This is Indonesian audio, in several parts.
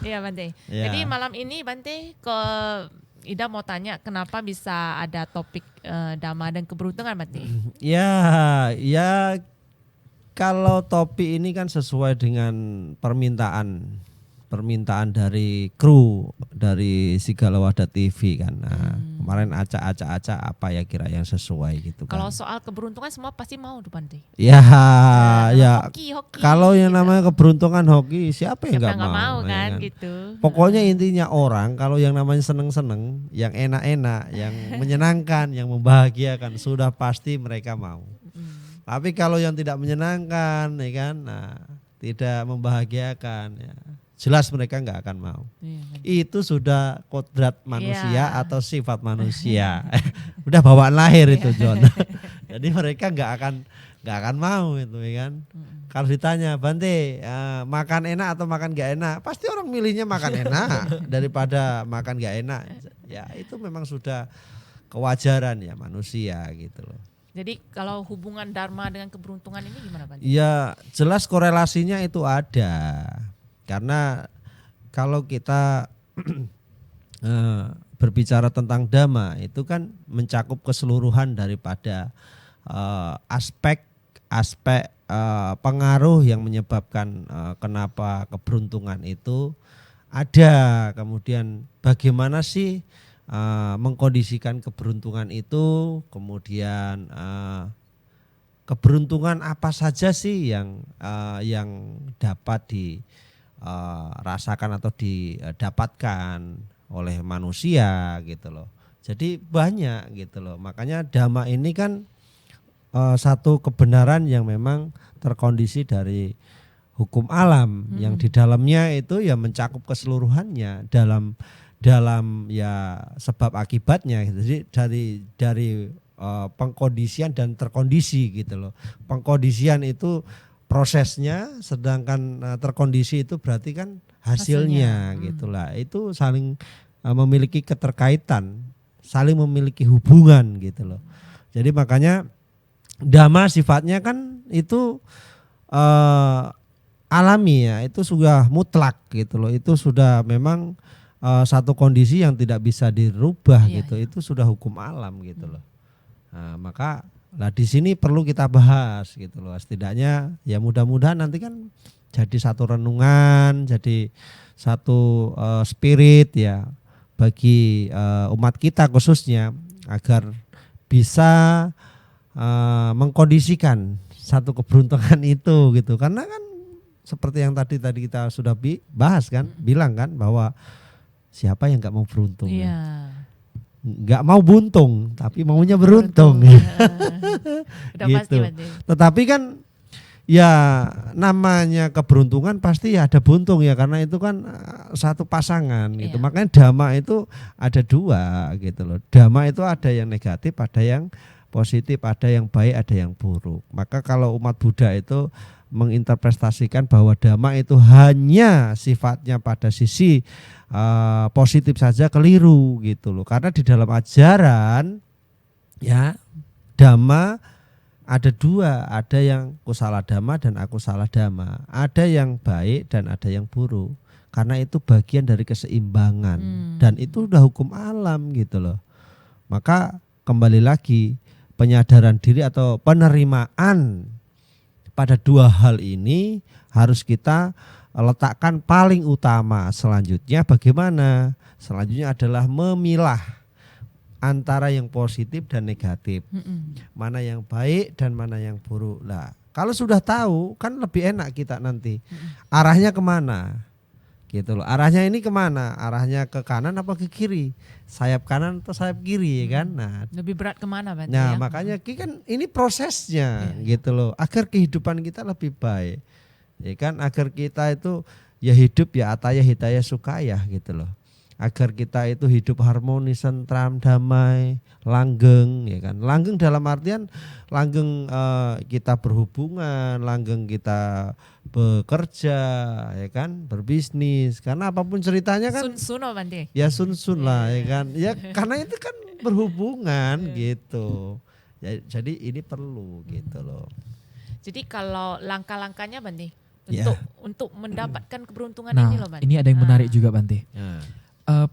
Iya Bante. Jadi Ya. malam ini Bante ke Ida mau tanya kenapa bisa ada topik dhamma dan keberuntungan Bante? Ya, ya kalau topik ini kan sesuai dengan permintaan dari kru dari Sigala Wadah TV kan. Nah, kemarin acak apa ya kira yang sesuai gitu Kalau kan. soal keberuntungan semua pasti mau tuh Bante. Ya, ya Hoki kalau yang gitu. namanya keberuntungan hoki siapa yang Siapa nggak yang nggak mau mau ya kan kan. gitu. Pokoknya intinya orang kalau yang namanya seneng-seneng, yang enak-enak, yang menyenangkan, yang membahagiakan sudah pasti mereka mau. Tapi kalau yang tidak menyenangkan, ya kan, nah, tidak membahagiakan, ya, jelas mereka nggak akan mau. Iya, Bante. Itu sudah kodrat manusia Iya. atau sifat manusia. Udah bawaan lahir itu John. Jadi mereka nggak akan mau itu, ya kan. Kalau ditanya Bante makan enak atau makan nggak enak, pasti orang milihnya makan enak daripada makan nggak enak. Ya itu memang sudah kewajaran ya manusia gitu loh. Jadi kalau hubungan dharma dengan keberuntungan ini gimana Bante? Ya jelas korelasinya itu ada. Karena kalau kita berbicara tentang dhamma itu kan mencakup keseluruhan daripada aspek pengaruh yang menyebabkan kenapa keberuntungan itu ada. Kemudian bagaimana sih mengkondisikan keberuntungan itu, kemudian keberuntungan apa saja sih yang dapat dirasakan atau didapatkan oleh manusia gitu loh. Jadi banyak gitu loh. Makanya dhamma ini kan satu kebenaran yang memang terkondisi dari hukum alam yang di dalamnya itu ya mencakup keseluruhannya dalam ya sebab akibatnya gitu. Jadi dari pengkondisian dan terkondisi gitu loh. Pengkondisian itu prosesnya, sedangkan terkondisi itu berarti kan hasilnya gitulah. Itu saling memiliki keterkaitan, saling memiliki hubungan gitu loh. Jadi makanya dhamma sifatnya kan itu alami ya, itu sudah mutlak gitu loh. Itu sudah memang satu kondisi yang tidak bisa dirubah gitu. Itu sudah hukum alam gitu loh. Nah, maka di sini perlu kita bahas gitu loh. Setidaknya ya mudah-mudahan nanti kan jadi satu renungan, jadi satu spirit ya bagi umat kita khususnya agar bisa mengkondisikan satu keberuntungan itu gitu. Karena kan seperti yang tadi kita sudah bahas kan, bilang kan bahwa siapa yang nggak mau beruntung? Iya. Nggak mau buntung, tapi maunya beruntung. Udah gitu. pasti Bante. Tetapi kan ya namanya keberuntungan pasti ya ada buntung ya, karena itu kan satu pasangan gitu. Iya. Makanya dhamma itu ada dua gitu loh. Dhamma itu ada yang negatif, ada yang positif, ada yang baik, ada yang buruk. Maka kalau umat Buddha itu menginterpretasikan bahwa dhamma itu hanya sifatnya pada sisi positif saja keliru gitu loh. Karena di dalam ajaran ya dhamma ada dua, ada yang kusala dhamma dan akusala dhamma. Ada yang baik dan ada yang buruk. Karena itu bagian dari keseimbangan dan itu udah hukum alam gitu loh. Maka kembali lagi penyadaran diri atau penerimaan pada dua hal ini harus kita letakkan paling utama. Selanjutnya bagaimana? Selanjutnya adalah memilah antara yang positif dan negatif. Mana yang baik dan mana yang buruk. Lah, kalau sudah tahu kan lebih enak kita nanti. Arahnya kemana? Gitu loh. Arahnya ini kemana? Arahnya ke kanan apa ke kiri? Sayap kanan atau sayap kiri ya kan? Nah, lebih berat kemana Bante? Nah ya? makanya kan ini prosesnya gitu loh, agar kehidupan kita lebih baik, ya kan, agar kita itu ya hidup ya ataya hitaya sukaya gitu loh, agar kita itu hidup harmonis, tentram, damai, langgeng, ya kan. Langgeng dalam artian langgeng kita berhubungan, langgeng kita bekerja, ya kan, berbisnis, karena apapun ceritanya kan Sun Bante. ya sun lah ya kan, ya karena itu kan berhubungan gitu ya, jadi ini perlu gitu loh. Jadi kalau langkah-langkahnya Bante, untuk mendapatkan keberuntungan Nah, ini loh Bante. ini ada yang menarik juga Bante. Ya.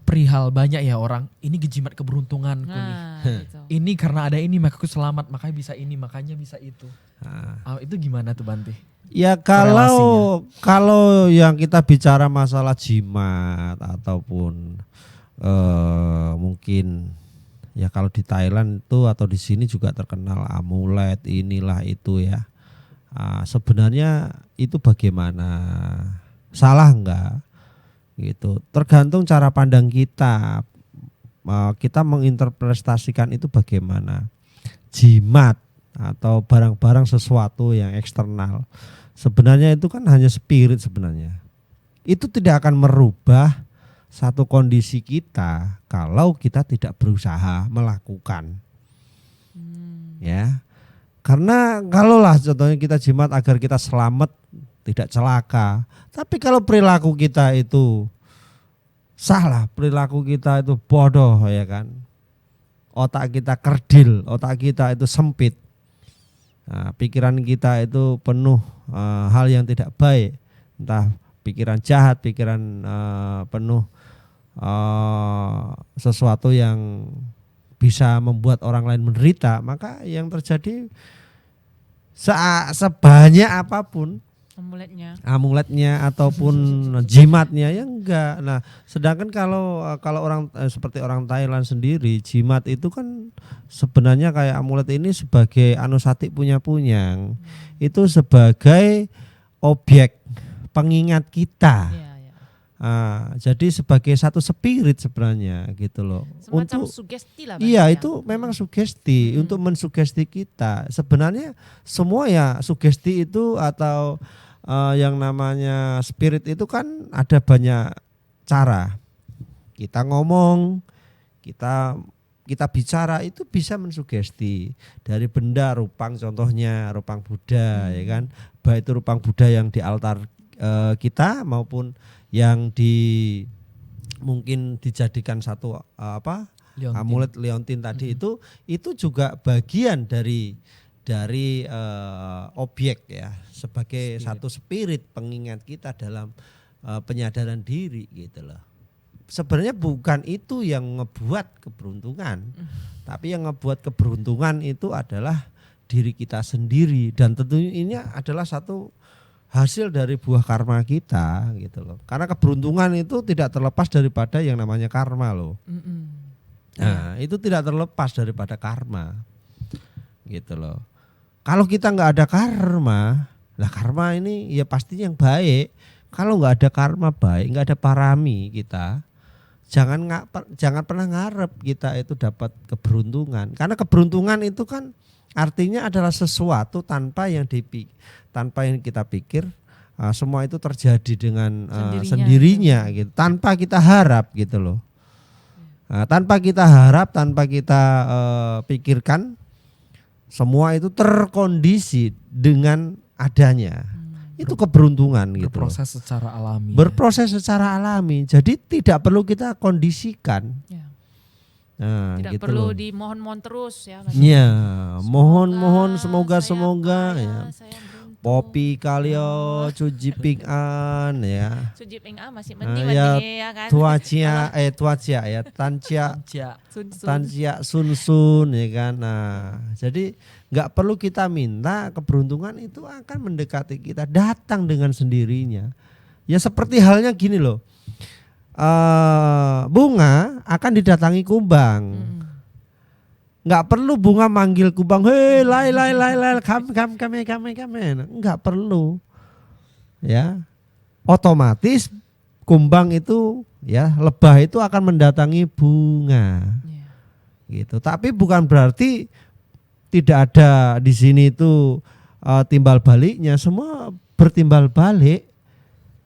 Perihal banyak ya orang, ini gejimat keberuntunganku nih. Gitu. Ini karena ada ini maka aku selamat, makanya bisa ini, makanya bisa itu. Nah. Itu gimana tuh Bante? Ya kalau yang kita bicara masalah jimat ataupun mungkin ya kalau di Thailand itu atau di sini juga terkenal amulet inilah itu ya. Sebenarnya itu bagaimana? Salah enggak? Gitu. Tergantung cara pandang kita. Kita menginterpretasikan itu bagaimana. Jimat atau barang-barang sesuatu yang eksternal. Sebenarnya itu kan hanya spirit sebenarnya. Itu tidak akan merubah satu kondisi kita kalau kita tidak berusaha melakukan. Ya. Karena kalaulah contohnya kita jimat agar kita selamat, tidak celaka. Tapi kalau perilaku kita itu salah, perilaku kita itu bodoh ya kan. Otak kita kerdil, otak kita itu sempit. Nah, pikiran kita itu penuh hal yang tidak baik, entah pikiran jahat, pikiran penuh sesuatu yang bisa membuat orang lain menderita, maka yang terjadi sebanyak apapun amuletnya ataupun jimatnya ya enggak. Nah, sedangkan kalau orang seperti orang Thailand sendiri, jimat itu kan sebenarnya kayak amulet ini sebagai anusati punya-punyang. Itu sebagai objek pengingat kita. Jadi sebagai satu spirit sebenarnya gitu loh. Semacam untuk sugesti lah. Iya itu memang sugesti untuk mensugesti kita. Sebenarnya semua ya sugesti itu atau yang namanya spirit itu kan ada banyak cara. Kita ngomong, kita bicara itu bisa mensugesti dari benda rupang, contohnya rupang Buddha ya kan. Baik itu rupang Buddha yang di altar kita maupun yang mungkin dijadikan satu Leontin. Amulet Leontin tadi itu juga bagian dari objek ya, sebagai satu spirit pengingat kita dalam penyadaran diri gitu loh. Sebenarnya bukan itu yang ngebuat keberuntungan, tapi yang ngebuat keberuntungan itu adalah diri kita sendiri, dan tentunya ini adalah satu hasil dari buah karma kita gitu loh. Karena keberuntungan itu tidak terlepas daripada yang namanya karma loh. Nah, itu tidak terlepas daripada karma. Gitu loh. Kalau kita nggak ada karma, lah karma ini ya pasti yang baik. Kalau nggak ada karma baik, nggak ada parami kita, jangan pernah ngarep kita itu dapat keberuntungan. Karena keberuntungan itu kan artinya adalah sesuatu tanpa yang kita pikir, semua itu terjadi dengan sendirinya gitu, tanpa kita harap gitu loh. Tanpa kita harap, tanpa kita pikirkan, semua itu terkondisi dengan adanya. Itu keberuntungan gitu. Berproses secara alami. Berproses secara alami. Jadi tidak perlu kita kondisikan. Nah, tidak gitu perlu loh. dimohon-mohon terus ya. Ya, mohon semoga ya. Saya Popi kalio cuci ping-an ya. Cuci ping-an masih mending Ya, ya kan. tuacia ya, tancia sun ya kan. Nah, jadi nggak perlu kita minta, keberuntungan itu akan mendekati kita, datang dengan sendirinya. Ya seperti halnya gini loh. Bunga akan didatangi kumbang. Nggak perlu bunga manggil kumbang, hei lai kame. Nggak perlu. Ya. Otomatis kumbang itu ya, lebah itu akan mendatangi bunga. Gitu. Tapi bukan berarti tidak ada di sini itu timbal baliknya, semua bertimbal balik.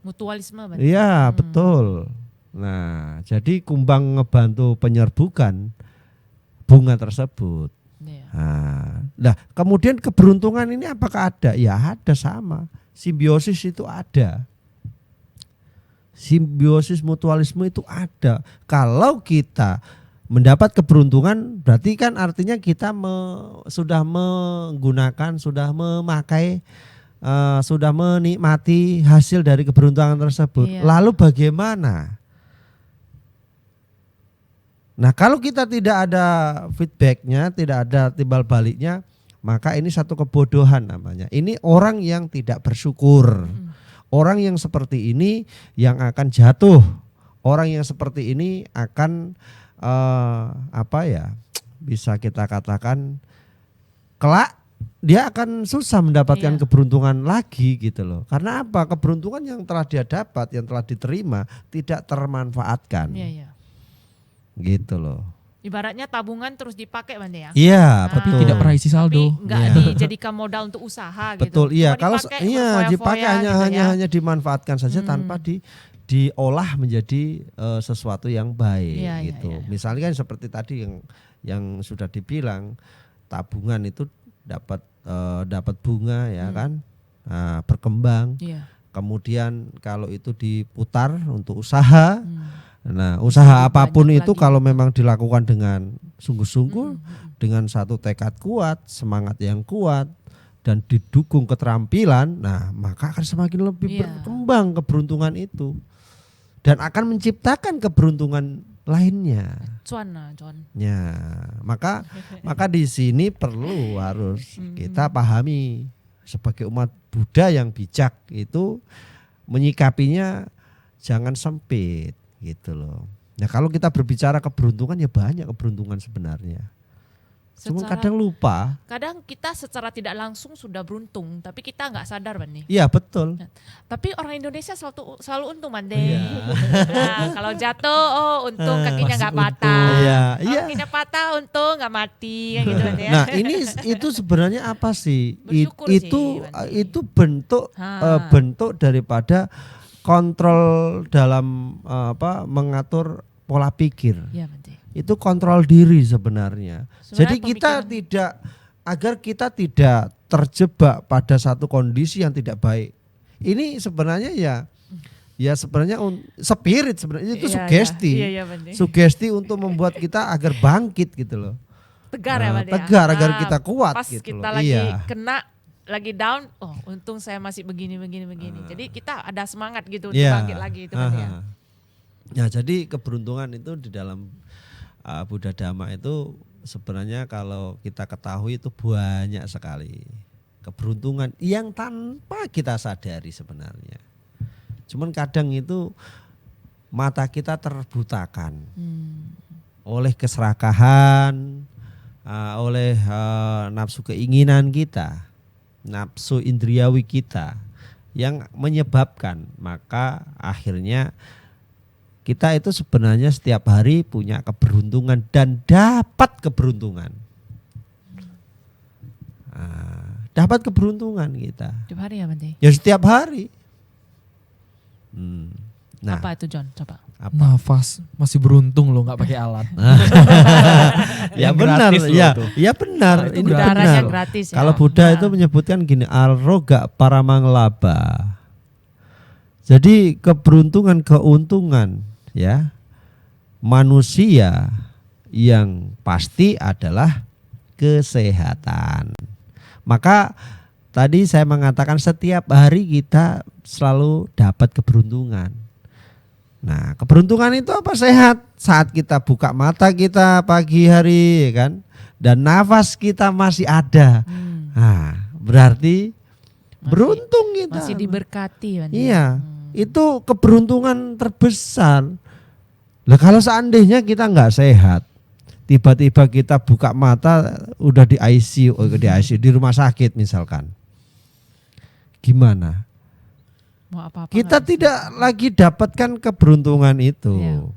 Mutualisme berarti. Iya, betul. Nah, jadi kumbang ngebantu penyerbukan bunga tersebut. Nah, kemudian keberuntungan ini apakah ada? Ya ada, sama. Simbiosis itu ada. Simbiosis mutualisme itu ada. Kalau kita mendapat keberuntungan, berarti kan artinya kita sudah menggunakan, sudah memakai sudah menikmati hasil dari keberuntungan tersebut. Iya. Lalu bagaimana? Nah, kalau kita tidak ada feedbacknya, tidak ada timbal baliknya, maka ini satu kebodohan namanya. Ini orang yang tidak bersyukur. Orang yang seperti ini yang akan jatuh. Orang yang seperti ini akan bisa kita katakan kelak dia akan susah mendapatkan Iya. keberuntungan lagi gitu loh. Karena apa? Keberuntungan yang telah dia dapat, yang telah diterima tidak termanfaatkan. Iya, iya. Gitu loh. Ibaratnya tabungan terus dipakai Bante ya. Iya, Tapi betul. tidak pernah isi Tapi saldo. nggak Iya. dijadikan modal untuk usaha gitu. Betul, iya. Cuma Kalau dipakai dipakai berfoya-foya gitu ya. hanya dimanfaatkan saja tanpa diolah menjadi sesuatu yang baik Iya, iya, gitu. iya. Misalnya kan seperti tadi yang sudah dibilang, tabungan itu dapat bunga ya kan, berkembang. Iya. Kemudian kalau itu diputar untuk usaha, nah Lebih usaha apapun banyak itu lagi. kalau memang dilakukan dengan sungguh-sungguh, dengan satu tekad kuat, semangat yang kuat, dan didukung keterampilan, nah maka akan semakin lebih Iya. berkembang keberuntungan itu, dan akan menciptakan keberuntungan lainnya. John. Ya, maka di sini perlu harus kita pahami sebagai umat Buddha yang bijak itu menyikapinya jangan sempit gitu loh. Nah, kalau kita berbicara keberuntungan ya banyak keberuntungan sebenarnya. Cuma kadang lupa. Kadang kita secara tidak langsung sudah beruntung, tapi kita nggak sadar Bante. Iya, betul. Tapi orang Indonesia selalu untung Bante. Iya. Nah, kalau jatuh, untung kakinya Pasti nggak untung. patah. Iya, Kalau iya. kakinya patah, untung nggak mati, kan gitu Bante ya. Nah, itu sebenarnya apa sih? Bersyukur sih, Bante. Itu bentuk bentuk daripada kontrol dalam mengatur pola pikir. Iya Bante. Itu kontrol diri sebenarnya. Jadi Sebenarnya kita agar kita tidak terjebak pada satu kondisi yang tidak baik. Ini sebenarnya ya sebenarnya spirit sebenarnya itu Iya, sugesti. Iya, Bante. Sugesti untuk membuat kita agar bangkit gitu loh. Tegar ya Bante. Tegar agar kita kuat pas gitu kita loh. lagi Iya. kena, lagi down, untung saya masih begini. Jadi kita ada semangat gitu untuk Iya. bangkit lagi itu Bante ya. Nah, jadi keberuntungan itu di dalam Buddha Dhamma itu sebenarnya kalau kita ketahui itu banyak sekali keberuntungan yang tanpa kita sadari sebenarnya. Cuman kadang itu mata kita terbutakan oleh keserakahan, oleh nafsu keinginan kita, nafsu indriawi kita yang menyebabkan maka akhirnya kita itu sebenarnya setiap hari punya keberuntungan dan dapat keberuntungan. Dapat keberuntungan kita. Setiap hari ya Bante. Ya setiap hari. Nah, Apa itu John? Coba. Nafas masih beruntung loh nggak pakai alat. Ya Yang benar, gratis loh ya, itu. ya benar. Itu Ini Udaranya benar. gratis ya. Kalau Buddha Nah. itu menyebutkan gini, aroga paramanglaba. Jadi keuntungan ya manusia yang pasti adalah kesehatan. Maka tadi saya mengatakan setiap hari kita selalu dapat keberuntungan. Nah, keberuntungan itu apa? Sehat. Saat kita buka mata kita pagi hari, ya kan, dan nafas kita masih ada. Nah, berarti beruntung kita. Masih diberkati Bante. Iya, itu keberuntungan terbesar. Lah kalau seandainya kita nggak sehat, tiba-tiba kita buka mata udah di ICU, di rumah sakit misalkan, gimana? Mau apa-apa Kita nggak bisa. tidak lagi dapatkan keberuntungan itu. Iya.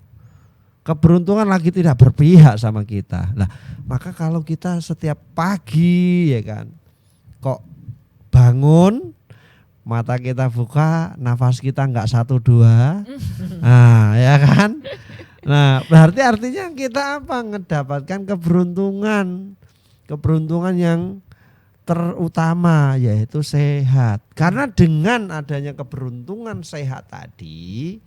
Keberuntungan lagi tidak berpihak sama kita. Nah, maka kalau kita setiap pagi ya kan, kok bangun, mata kita buka, nafas kita nggak 1-2, nah ya kan. Nah, berarti artinya kita apa? Mendapatkan keberuntungan yang terutama yaitu sehat. Karena dengan adanya keberuntungan sehat tadi,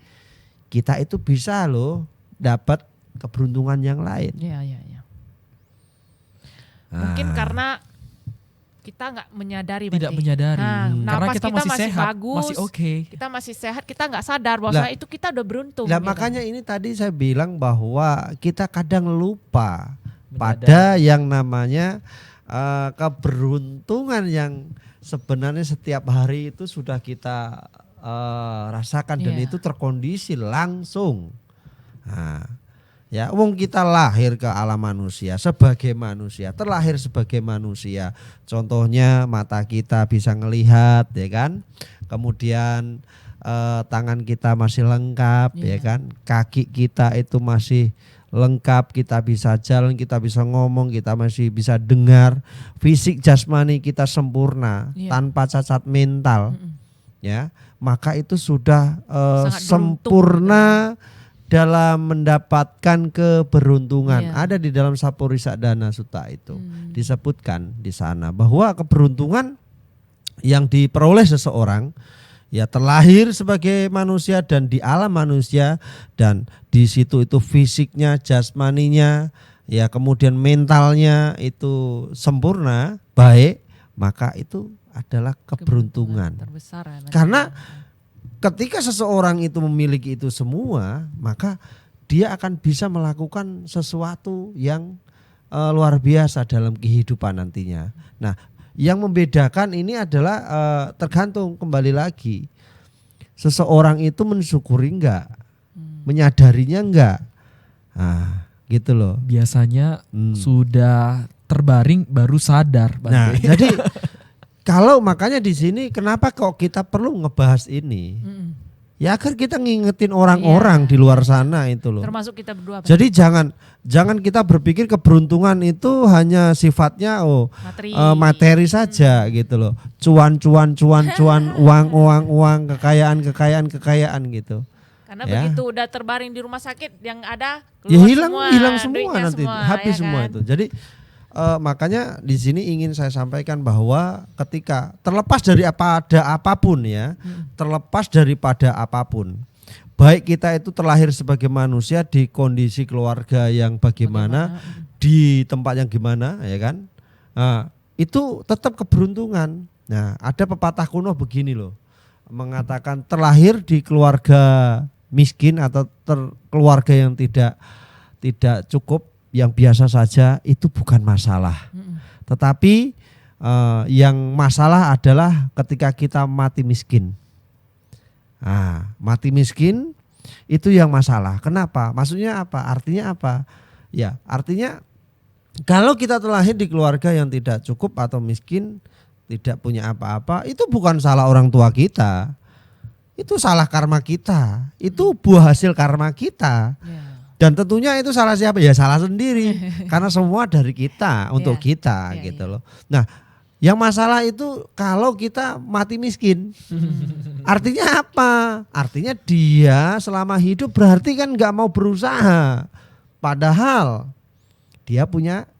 kita itu bisa loh dapat keberuntungan yang lain. Iya. Mungkin Ah. karena kita nggak menyadari. Tidak Bante. menyadari. Nah, Karena pas kita masih sehat, bagus, masih oke. kita masih sehat, kita nggak sadar bahwa itu kita udah beruntung. Nah gitu. makanya ini tadi saya bilang bahwa kita kadang lupa Menyadari. pada yang namanya keberuntungan yang sebenarnya setiap hari itu sudah kita rasakan dan Iya. itu terkondisi langsung. Nah, ya, wong kita lahir ke alam manusia sebagai manusia, terlahir sebagai manusia. Contohnya mata kita bisa ngelihat, ya kan? Kemudian tangan kita masih lengkap, ya kan? Kaki kita itu masih lengkap, kita bisa jalan, kita bisa ngomong, kita masih bisa dengar. Fisik jasmani kita sempurna, tanpa cacat mental. Ya, maka itu sudah sempurna dalam mendapatkan keberuntungan. Ada di dalam Sapurisa Dana Sutta itu disebutkan di sana bahwa keberuntungan yang diperoleh seseorang ya terlahir sebagai manusia dan di alam manusia, dan di situ itu fisiknya, jasmaninya, ya kemudian mentalnya itu sempurna, baik, maka itu adalah keberuntungan. Terbesar ya, Karena ketika seseorang itu memiliki itu semua, maka dia akan bisa melakukan sesuatu yang luar biasa dalam kehidupan nantinya. Nah, yang membedakan ini adalah tergantung kembali lagi. Seseorang itu mensyukuri enggak, menyadarinya enggak. Nah, gitu loh. Biasanya sudah terbaring baru sadar. Nah, jadi kalau makanya di sini kenapa kok kita perlu ngebahas ini? Ya agar kita ngingetin orang-orang di luar sana itu loh. Termasuk kita berdua. Jadi jangan kita berpikir keberuntungan itu hanya sifatnya materi saja gitu loh. Cuan, uang, kekayaan gitu. Karena begitu udah terbaring di rumah sakit yang ada ya hilang semua nanti, habis semua itu. Jadi makanya di sini ingin saya sampaikan bahwa ketika terlepas dari apapun ya, terlepas daripada apapun, baik kita itu terlahir sebagai manusia di kondisi keluarga yang bagaimana, di tempat yang gimana, ya kan, itu tetap keberuntungan. Nah, ada pepatah kuno begini loh, mengatakan terlahir di keluarga miskin atau keluarga yang tidak cukup, yang biasa saja, itu bukan masalah. Tetapi yang masalah adalah ketika kita mati miskin. Nah, mati miskin itu yang masalah. Kenapa? Maksudnya apa? Artinya apa? Ya, artinya kalau kita terlahir di keluarga yang tidak cukup atau miskin, tidak punya apa-apa, itu bukan salah orang tua kita. Itu salah karma kita. Itu buah hasil karma kita. Dan tentunya itu salah siapa? Ya salah sendiri. Karena semua dari kita, untuk kita gitu loh. Nah, yang masalah itu kalau kita mati miskin. Artinya apa? Artinya dia selama hidup berarti kan gak mau berusaha. Padahal dia punya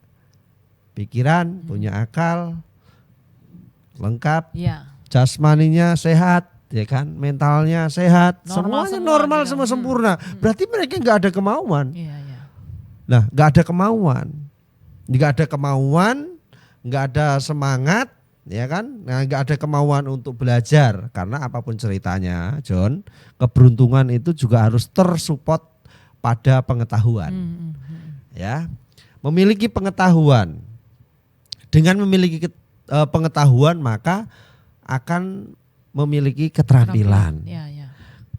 pikiran, punya akal lengkap, jasmaninya sehat, ya kan, mentalnya sehat, semuanya normal, semua sempurna. Berarti mereka nggak ada kemauan. Nah, nggak ada kemauan, nggak ada semangat, ya kan? Nah, nggak ada kemauan untuk belajar. Karena apapun ceritanya, John, keberuntungan itu juga harus tersupport pada pengetahuan. Ya, memiliki pengetahuan. Dengan memiliki pengetahuan maka akan memiliki keterampilan.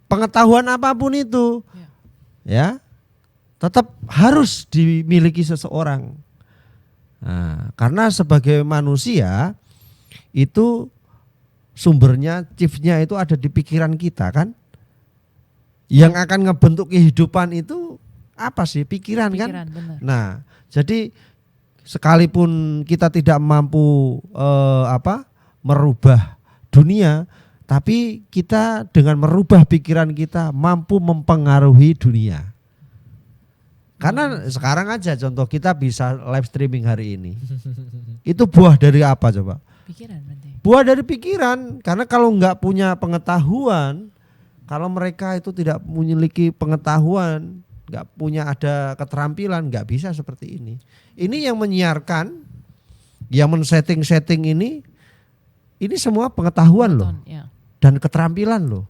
Pengetahuan apapun itu, ya, tetap harus dimiliki seseorang. Nah, karena sebagai manusia itu sumbernya, chiefnya itu ada di pikiran kita kan. Yang akan ngebentuk kehidupan itu apa sih? Pikiran kan. Benar. Nah, jadi sekalipun kita tidak mampu merubah dunia, tapi kita dengan merubah pikiran kita mampu mempengaruhi dunia. Karena sekarang aja contoh kita bisa live streaming hari ini. Itu buah dari apa coba? Pikiran berarti. Buah dari pikiran. Karena kalau nggak punya pengetahuan, kalau mereka itu tidak memiliki pengetahuan, nggak punya ada keterampilan, nggak bisa seperti ini. Ini yang menyiarkan Yang men-setting ini semua pengetahuan loh Ya. dan keterampilan loh.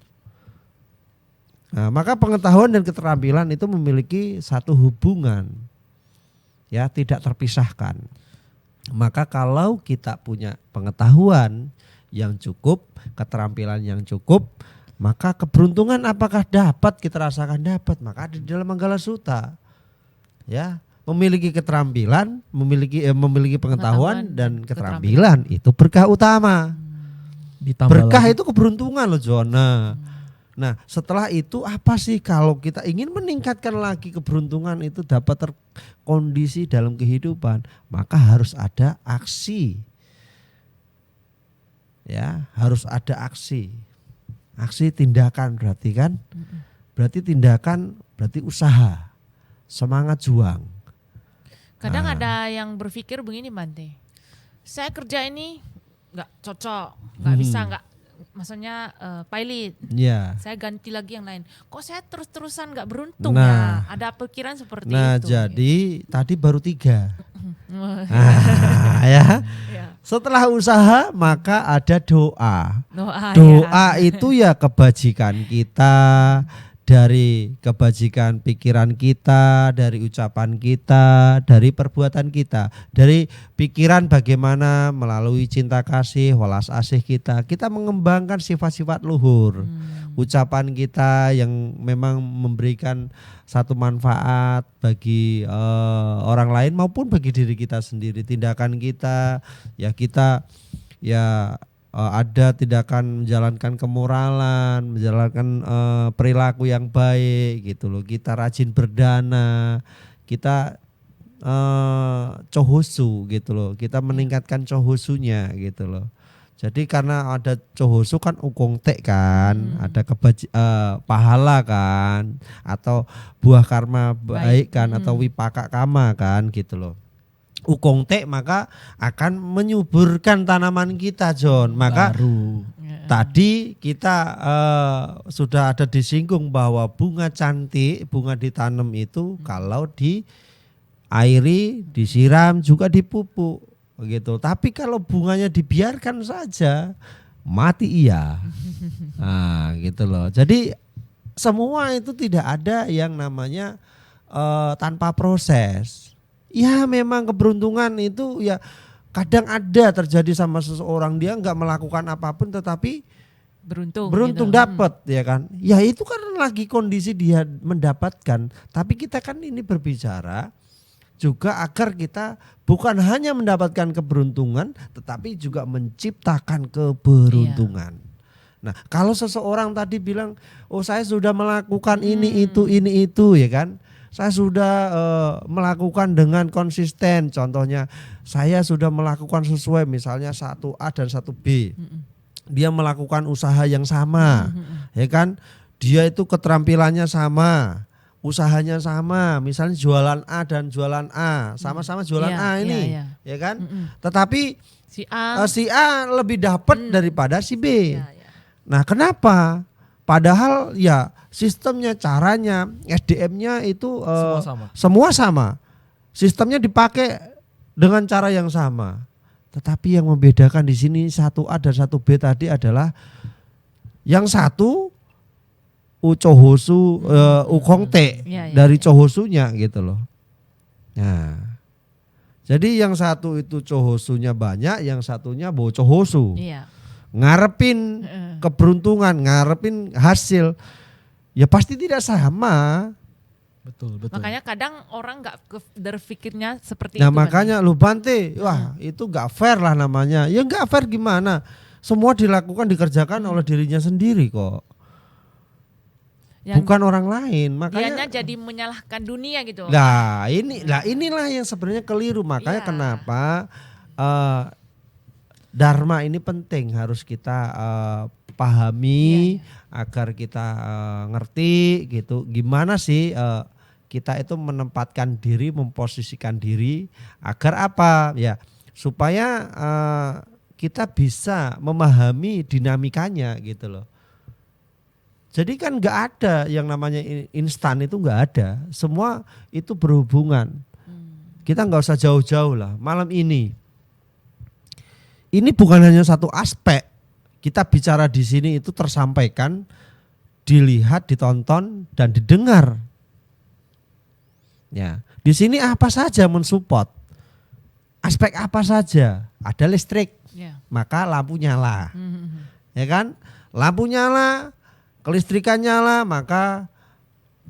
Nah, maka pengetahuan dan keterampilan itu memiliki satu hubungan, ya, tidak terpisahkan. Maka kalau kita punya pengetahuan yang cukup, keterampilan yang cukup, maka keberuntungan apakah dapat kita rasakan? Dapat. Maka ada di dalam Manggala Sutta, ya, memiliki keterampilan, memiliki pengetahuan dan keterampilan itu berkah utama. Ditambah Berkah lagi. itu keberuntungan loh, Jona. Nah, setelah itu apa sih kalau kita ingin meningkatkan lagi keberuntungan itu dapat terkondisi dalam kehidupan, maka harus ada aksi. Ya, harus ada aksi. Aksi tindakan berarti kan? Berarti tindakan berarti usaha. Semangat juang. Kadang ada yang berpikir begini, Bante. Saya kerja ini nggak cocok, nggak bisa, nggak, maksudnya pilot. Ya. Saya ganti lagi yang lain. Kok saya terus-terusan nggak beruntung Nah. ya? Ada pikiran seperti Nah, itu. jadi tadi baru 3. Ya. Ya. Setelah usaha maka ada doa. Doa, Doa ya. itu ya kebajikan kita, dari kebajikan pikiran kita, dari ucapan kita, dari perbuatan kita, dari pikiran bagaimana melalui cinta kasih, welas asih kita mengembangkan sifat-sifat luhur. Ucapan kita yang memang memberikan satu manfaat bagi orang lain maupun bagi diri kita sendiri. Tindakan kita ada tindakan menjalankan kemoralan, menjalankan perilaku yang baik gitu loh. Kita rajin berdana, kita cohosu gitu loh. Kita meningkatkan cohosunya gitu loh. Jadi karena ada cohosu kan ukongte kan, ada pahala kan, atau buah karma baik kan, atau wipaka kama kan gitu loh. Ukongte maka akan menyuburkan tanaman kita, John. Maka tadi kita sudah ada disinggung bahwa bunga cantik, bunga ditanam itu kalau diairi, disiram juga dipupuk begitu. Tapi kalau bunganya dibiarkan saja mati iya. Nah, gitu loh. Jadi semua itu tidak ada yang namanya tanpa proses. Ya memang keberuntungan itu ya kadang ada terjadi sama seseorang, dia nggak melakukan apapun tetapi beruntung gitu. dapat ya kan. Ya itu kan lagi kondisi dia mendapatkan. Tapi kita kan ini berbicara juga agar kita bukan hanya mendapatkan keberuntungan tetapi juga menciptakan keberuntungan. Nah, kalau seseorang tadi bilang, "Oh, saya sudah melakukan ini itu ya kan. Saya sudah melakukan dengan konsisten. Contohnya, saya sudah melakukan sesuai misalnya 1A dan 1B. Dia melakukan usaha yang sama. Ya kan? Dia itu keterampilannya sama. Usahanya sama, misalnya jualan A dan jualan A, sama-sama jualan A ini, ya kan? Tetapi si A lebih dapat daripada si B. Nah, kenapa? Padahal ya sistemnya, caranya, SDM-nya itu semua sama. Sistemnya dipakai dengan cara yang sama. Tetapi yang membedakan di sini 1A dan 1B tadi adalah yang satu Ucohosu Ukongte dari Cohosunya gitu loh. Nah, jadi yang satu itu Cohosunya banyak, yang satunya bawa Cohosu. Ngarepin keberuntungan, ngarepin hasil, ya pasti tidak sama. Betul. Makanya kadang orang nggak berpikirnya seperti nah, itu. Nah makanya lu Bante, wah itu nggak fair lah namanya. Ya nggak fair gimana? Semua dikerjakan oleh dirinya sendiri kok. Bukan orang lain, makanya jadi menyalahkan dunia gitu. Nah, inilah yang sebenarnya keliru. Makanya kenapa Dharma ini penting, harus kita pahami agar kita ngerti gitu. Gimana sih kita itu menempatkan diri, memposisikan diri agar apa? Ya, supaya kita bisa memahami dinamikanya gitu loh. Jadi kan nggak ada yang namanya instan, itu nggak ada. Semua itu berhubungan. Kita nggak usah jauh-jauh lah. Malam ini ini bukan hanya satu aspek. Kita bicara di sini itu tersampaikan, dilihat, ditonton dan didengar. Ya, di sini apa saja mensupport. Aspek apa saja, ada listrik, Ya. maka lampu nyala. Ya kan? Lampu nyala, kelistrikan nyala, maka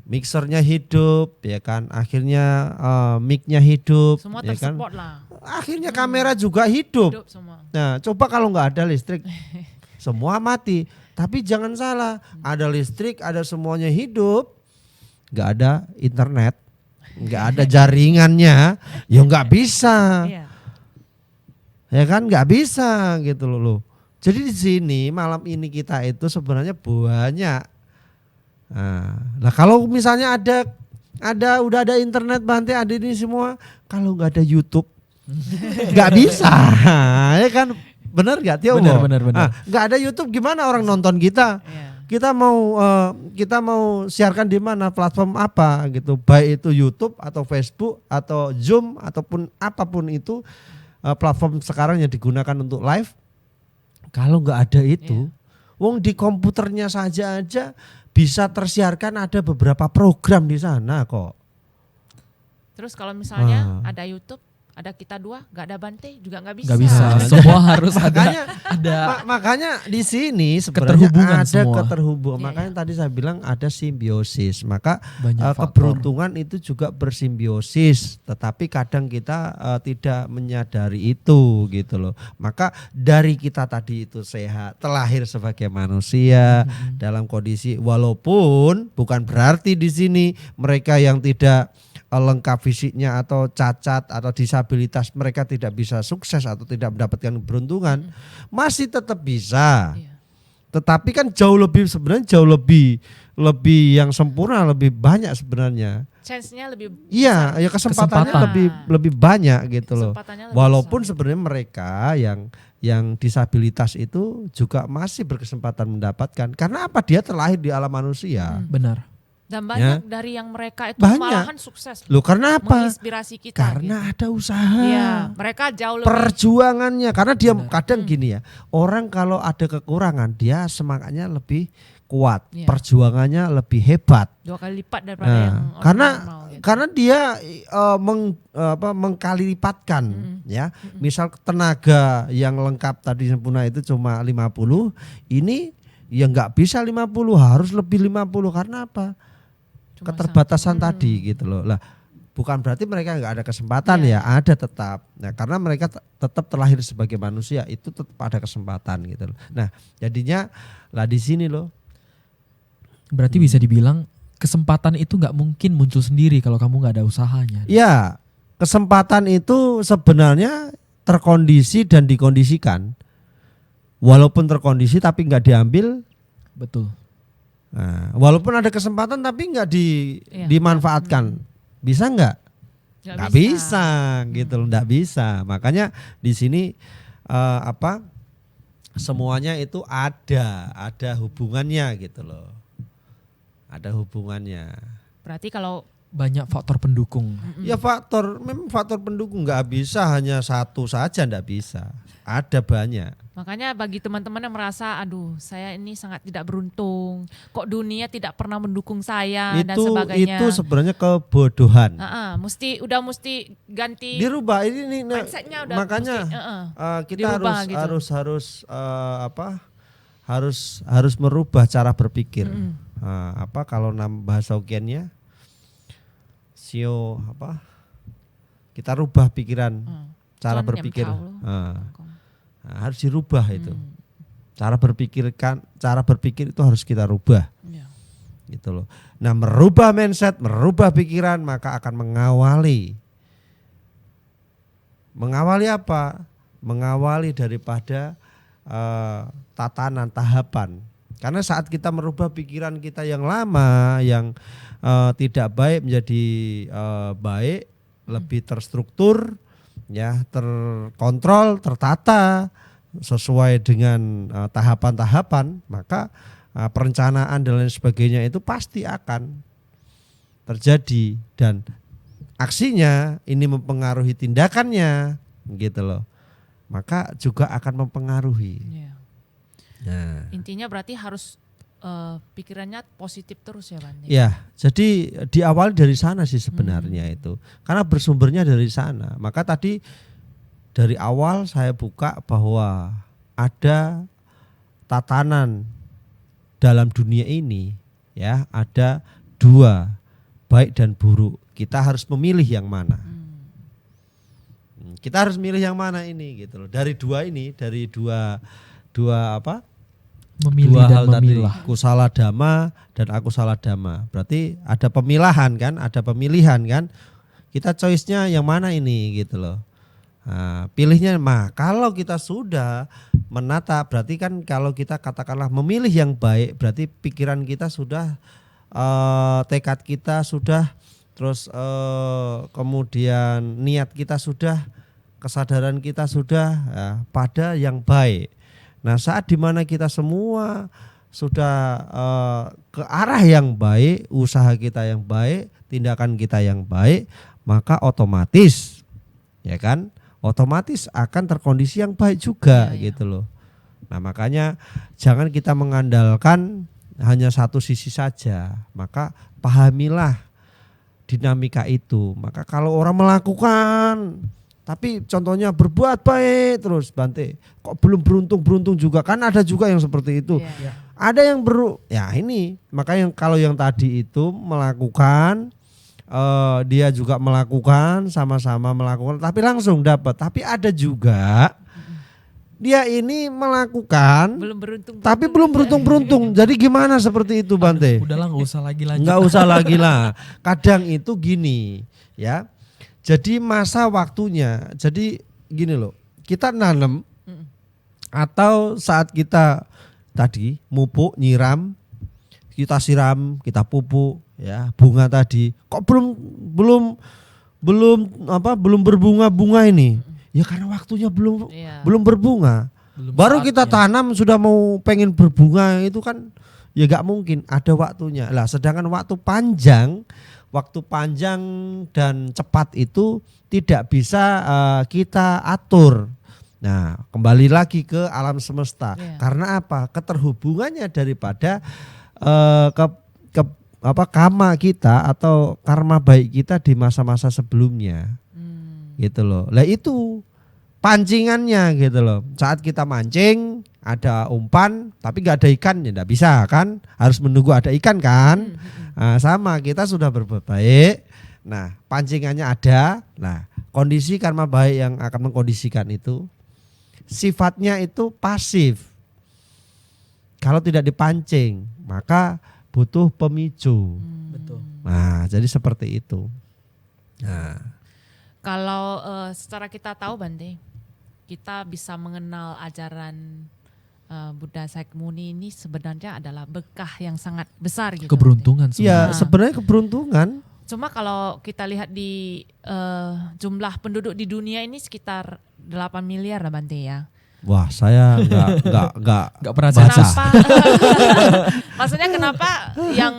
mixernya hidup, ya kan? Akhirnya mic-nya hidup, Semua ya kan? tersupport lah. Akhirnya kamera juga hidup. Hidup semua. Nah, coba kalau nggak ada listrik, semua mati. Tapi jangan salah, ada listrik, ada semuanya hidup, nggak ada internet, nggak ada jaringannya, ya nggak bisa. Iya. Ya kan nggak bisa gitu loh. Jadi di sini malam ini kita itu sebenarnya banyak. Nah kalau misalnya udah ada internet Bante, ada ini semua, kalau nggak ada YouTube nggak bisa, ya kan? Bener nggak Tio? Bener. Nggak ada YouTube gimana orang nonton kita? Iya. Kita mau siarkan di mana, platform apa gitu, baik itu YouTube atau Facebook atau Zoom ataupun apapun itu. Platform sekarang yang digunakan untuk live, kalau nggak ada itu, wong di komputernya saja bisa tersiarkan, ada beberapa program di sana kok. Terus kalau misalnya ada YouTube, ada kita dua, nggak ada Bante juga nggak bisa. Nggak bisa. Semua harus ada Makanya di sini sebenarnya keterhubungan ada semua. keterhubungan. Iya, Makanya tadi saya bilang ada simbiosis. Maka Banyak faktor. keberuntungan itu juga bersimbiosis. Tetapi kadang kita tidak menyadari itu gitu loh. Maka dari kita tadi itu sehat, terlahir sebagai manusia dalam kondisi, walaupun bukan berarti di sini mereka yang tidak lengkap fisiknya atau cacat atau disabilitas, mereka tidak bisa sukses atau tidak mendapatkan keberuntungan, masih tetap bisa. Iya. Tetapi kan jauh lebih yang sempurna, lebih banyak sebenarnya. Chance-nya lebih Iya, ya kesempatannya Kesempatan. lebih banyak gitu loh. kesempatannya lebih Walaupun besar. sebenarnya mereka yang disabilitas itu juga masih berkesempatan mendapatkan. Karena apa? Dia terlahir di alam manusia. Benar. Dan banyak dari yang mereka itu Banyak. malahan sukses. Loh, karena apa? Menginspirasi kita. Karena ada usaha. gitu. Iya, mereka jauh lebih Perjuangannya, karena dia Benar. kadang gini ya, orang kalau ada kekurangan dia semangatnya lebih kuat, Iya. perjuangannya lebih hebat. 2 kali lipat daripada yang orang karena normal, gitu. karena dia mengkali lipatkan ya. Misal tenaga yang lengkap tadi sempurna itu cuma 50, ini ya nggak bisa 50, harus lebih 50. Karena apa? Cuma Keterbatasan tadi gitu loh. Lah, bukan berarti mereka nggak ada kesempatan ya, ada tetap. Nah, karena mereka tetap terlahir sebagai manusia, itu tetap ada kesempatan gitu loh. Nah, jadinya lah di sini loh. Berarti bisa dibilang kesempatan itu nggak mungkin muncul sendiri kalau kamu nggak ada usahanya. Ya, kesempatan itu sebenarnya terkondisi dan dikondisikan. Walaupun terkondisi tapi nggak diambil. Betul. Nah, walaupun ada kesempatan tapi nggak Iya. dimanfaatkan, bisa nggak? Nggak Nggak bisa, gitu loh, nggak bisa. Makanya di sini semuanya itu ada hubungannya gitu loh, ada hubungannya. Berarti kalau Banyak faktor pendukung. Ya memang faktor pendukung, nggak bisa hanya satu saja, nggak bisa. Ada banyak. makanya bagi teman-teman yang merasa aduh saya ini sangat tidak beruntung, kok dunia tidak pernah mendukung saya dan sebagainya. Itu sebenarnya kebodohan. Mesti ganti Dirubah ini mindsetnya udah makanya mesti, kita dirubah gitu. harus merubah cara berpikir. Kalau bahasa Hokkien-nya sio kita rubah pikiran, cara Cuan berpikir. yang tahu loh. Harus dirubah itu. Cara berpikir itu harus kita rubah. Iya. Gitu loh. Nah, merubah mindset, merubah pikiran, maka akan mengawali apa? Mengawali daripada tatanan, tahapan. Karena saat kita merubah pikiran kita yang lama, yang tidak baik menjadi baik, lebih terstruktur, ya, terkontrol, tertata sesuai dengan tahapan-tahapan, maka perencanaan dan lain sebagainya itu pasti akan terjadi dan aksinya ini mempengaruhi tindakannya, gitu loh. maka juga akan mempengaruhi. Iya. Nah, Intinya berarti harus pikirannya positif terus ya Bante. ya, jadi diawali dari sana sih sebenarnya itu, karena bersumbernya dari sana. Maka tadi dari awal saya buka bahwa ada tatanan dalam dunia ini, ya, ada dua, baik dan buruk. Kita harus memilih yang mana. Kita harus milih yang mana ini gitu loh. Dari dua ini, dari dua apa? Memilih Dua dan hal tadi, memilah. kusala dhamma dan akusala dhamma. Berarti ada pemilahan kan, ada pemilihan kan. Kita choice-nya yang mana ini gitu loh. Nah, pilihnya kalau kita sudah menata, berarti kan kalau kita katakanlah memilih yang baik, berarti pikiran kita sudah, tekad kita sudah, terus kemudian niat kita sudah, kesadaran kita sudah ya, pada yang baik. Nah, saat dimana kita semua sudah ke arah yang baik, usaha kita yang baik, tindakan kita yang baik, maka otomatis, ya kan, otomatis akan terkondisi yang baik juga gitu loh. Nah, makanya jangan kita mengandalkan hanya satu sisi saja, maka pahamilah dinamika itu. Maka kalau orang melakukan tapi contohnya berbuat baik terus Bante, kok belum beruntung juga, kan ada juga yang seperti itu. Iya. Ada yang ya ini, maka yang kalau yang tadi itu melakukan, dia juga melakukan, sama-sama melakukan tapi langsung dapat. Tapi ada juga dia ini melakukan Belum beruntung. tapi belum beruntung. Jadi gimana seperti itu Bante? Udahlah nggak usah lagi lanjut. Nggak usah lagi lah. Kadang itu gini ya. Jadi masa waktunya. Jadi gini loh. Kita nanam atau saat kita tadi mupuk, nyiram, kita siram, kita pupuk ya, bunga tadi. Kok belum berbunga-bunga ini? Ya karena waktunya belum berbunga. Baru kita tanam sudah mau pengen berbunga itu kan ya gak mungkin, ada waktunya. Lah sedangkan waktu panjang dan cepat itu tidak bisa kita atur. Nah, kembali lagi ke alam semesta. Karena apa? Keterhubungannya daripada karma kita atau karma baik kita di masa-masa sebelumnya. Gitu loh. Lah itu pancingannya gitu loh. Saat kita mancing ada umpan tapi nggak ada ikan ya nggak bisa kan, harus menunggu ada ikan kan. Nah, sama kita sudah berbuat baik, nah pancingannya ada, nah kondisi karma baik yang akan mengkondisikan itu sifatnya itu pasif. Kalau tidak dipancing maka butuh pemicu. Betul. Nah jadi seperti itu. Nah, kalau secara kita tahu Bante, kita bisa mengenal ajaran Buddha Shakyamuni ini sebenarnya adalah berkah yang sangat besar gitu. Keberuntungan ya sebenarnya. sebenarnya keberuntungan. Cuma kalau kita lihat di jumlah penduduk di dunia ini sekitar 8 miliar lah Bante ya. Wah, saya nggak pernah baca. baca. Maksudnya kenapa yang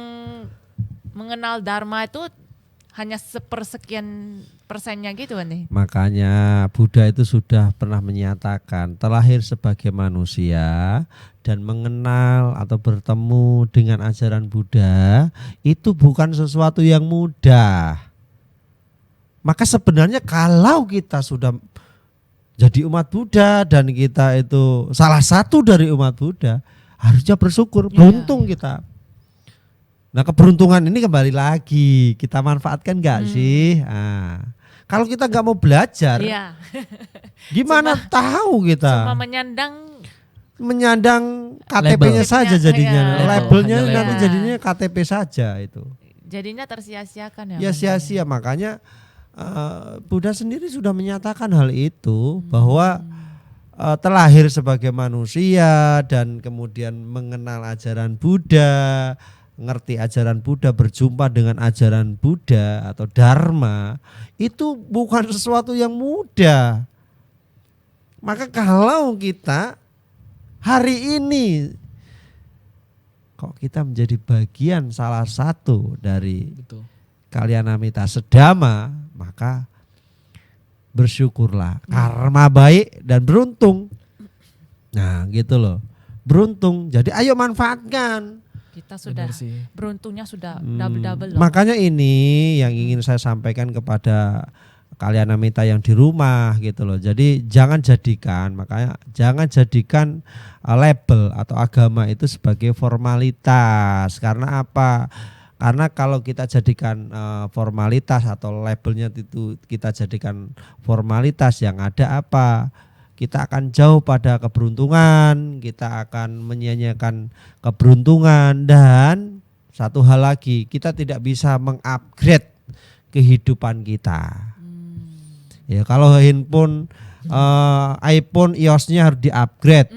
mengenal Dharma itu hanya sepersekian persennya gitu Bante? Makanya Buddha itu sudah pernah menyatakan terlahir sebagai manusia dan mengenal atau bertemu dengan ajaran Buddha itu bukan sesuatu yang mudah. Maka sebenarnya kalau kita sudah jadi umat Buddha dan kita itu salah satu dari umat Buddha, harusnya bersyukur, beruntung kita. Nah keberuntungan ini kembali lagi kita manfaatkan nggak sih? Nah, kalau kita nggak mau belajar, gimana tahu kita? Cuma menyandang KTP-nya saja jadinya, labelnya nanti jadinya KTP saja itu. Jadinya tersia-siakan ya. Ya sia-sia, makanya Buddha sendiri sudah menyatakan hal itu bahwa terlahir sebagai manusia dan kemudian mengenal ajaran Buddha, ngerti ajaran Buddha, berjumpa dengan ajaran Buddha atau Dharma itu bukan sesuatu yang mudah. Maka kalau kita hari ini kok kita menjadi bagian salah satu dari Kalyanamita Sedama, maka bersyukurlah. Karma baik dan beruntung. Nah, gitu loh. Beruntung. Jadi ayo manfaatkan. Kita sudah Benar sih. beruntungnya sudah double-double loh. Makanya ini yang ingin saya sampaikan kepada kalian Amita yang di rumah gitu loh. Jadi jangan jadikan label atau agama itu sebagai formalitas. Karena apa? Karena kalau kita jadikan formalitas atau labelnya itu kita jadikan formalitas, yang ada apa? Kita akan jauh pada keberuntungan, kita akan menyia-nyiakan keberuntungan, dan satu hal lagi, kita tidak bisa mengupgrade kehidupan kita. Ya, kalau handphone iPhone iOS-nya harus di-upgrade.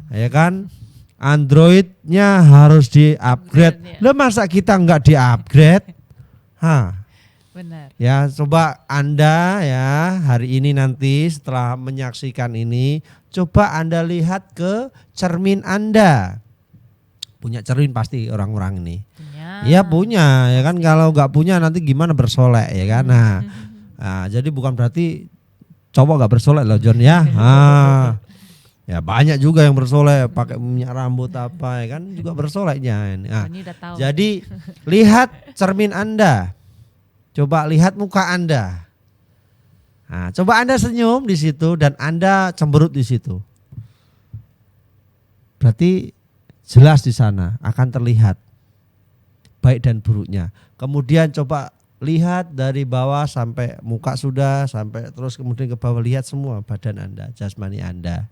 Ya kan? Android-nya harus di-upgrade. Lah masa kita enggak di-upgrade? Benar. Ya, coba Anda ya hari ini nanti setelah menyaksikan ini, coba Anda lihat ke cermin Anda. Punya cermin pasti orang-orang ini. Iya punya, ya kan. Kalau enggak punya nanti gimana bersolek, ya kan. Nah, jadi bukan berarti cowok enggak bersolek loh John ya. Ya banyak juga yang bersolek pakai minyak rambut apa, ya kan, juga bersoleknya. Nah, Ini udah tahu. jadi lihat cermin Anda. Coba lihat muka Anda. Nah, coba Anda senyum di situ dan Anda cemberut di situ. Berarti jelas di sana akan terlihat baik dan buruknya. Kemudian coba lihat dari bawah sampai muka sudah, sampai terus kemudian ke bawah, lihat semua badan Anda, jasmani Anda.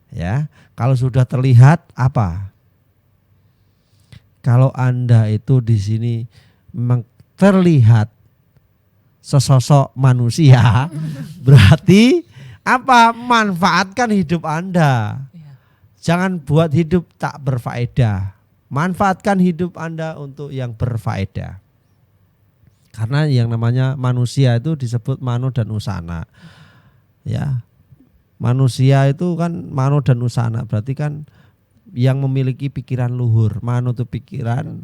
Ya, kalau sudah terlihat apa? Kalau Anda itu di sini memang terlihat sesosok manusia, berarti apa? Manfaatkan hidup Anda. Jangan buat hidup tak berfaedah. Manfaatkan hidup Anda untuk yang berfaedah. Karena yang namanya manusia itu disebut mano dan usana. Ya. Manusia itu kan mano dan usana, berarti kan yang memiliki pikiran luhur. Mano itu pikiran,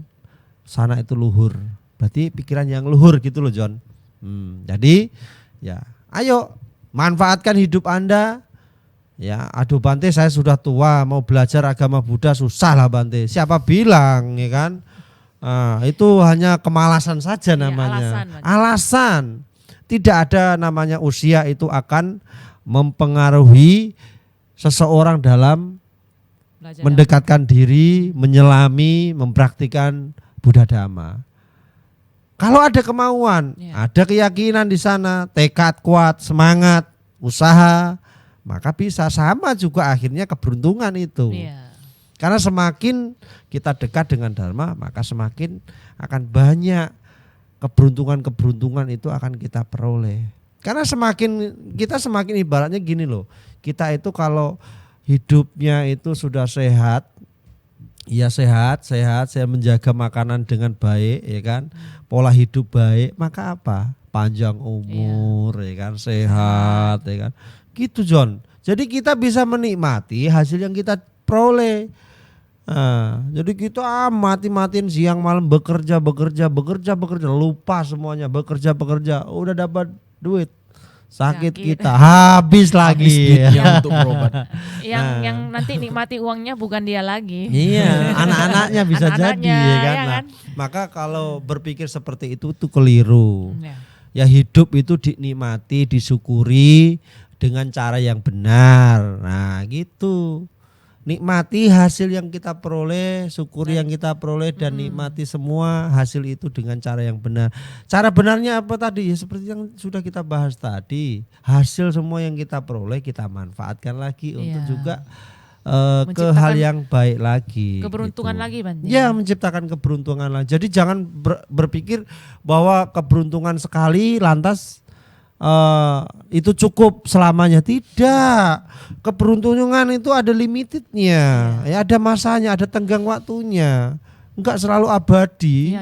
sana itu luhur. Berarti pikiran yang luhur gitu loh John. Jadi ya ayo manfaatkan hidup Anda. Ya, aduh Bante saya sudah tua mau belajar agama Buddha susah lah Bante. Siapa bilang, ya kan? Itu hanya kemalasan saja namanya. Alasan. Tidak ada namanya usia itu akan mempengaruhi seseorang dalam Belajar mendekatkan diri, menyelami, mempraktikkan Buddha Dhamma. Kalau ada kemauan, ada keyakinan di sana, tekad kuat, semangat, usaha, maka bisa. Sama juga akhirnya keberuntungan itu. Karena semakin kita dekat dengan Dharma, maka semakin akan banyak keberuntungan-keberuntungan itu akan kita peroleh. Karena kita semakin ibaratnya gini loh. Kita itu kalau hidupnya itu sudah sehat, ya sehat, saya menjaga makanan dengan baik, ya kan. Pola hidup baik, maka apa? Panjang umur, ya kan, sehat, ya kan. Gitu John. Jadi kita bisa menikmati hasil yang kita peroleh. Jadi kita mati-matiin siang malam bekerja, lupa semuanya, bekerja, udah dapat duit, sakit kita habis lagi untuk berobat. Yang nanti nikmati uangnya bukan dia lagi. Iya, anak-anaknya bisa jadi, ya kan. Nah, maka kalau berpikir seperti itu keliru. Ya hidup itu dinikmati, disyukuri dengan cara yang benar. Nah, gitu. Nikmati hasil yang kita peroleh, syukuri yang kita peroleh, dan nikmati semua hasil itu dengan cara yang benar. Cara benarnya apa tadi? Ya seperti yang sudah kita bahas tadi. Hasil semua yang kita peroleh kita manfaatkan lagi untuk juga ke hal yang baik lagi. Keberuntungan gitu. lagi Bante. Ya, menciptakan keberuntungan lagi. Jadi jangan berpikir bahwa keberuntungan sekali lantas itu cukup selamanya. Tidak. Keberuntungan itu ada limitednya, ya ada masanya, ada tenggang waktunya, enggak selalu abadi.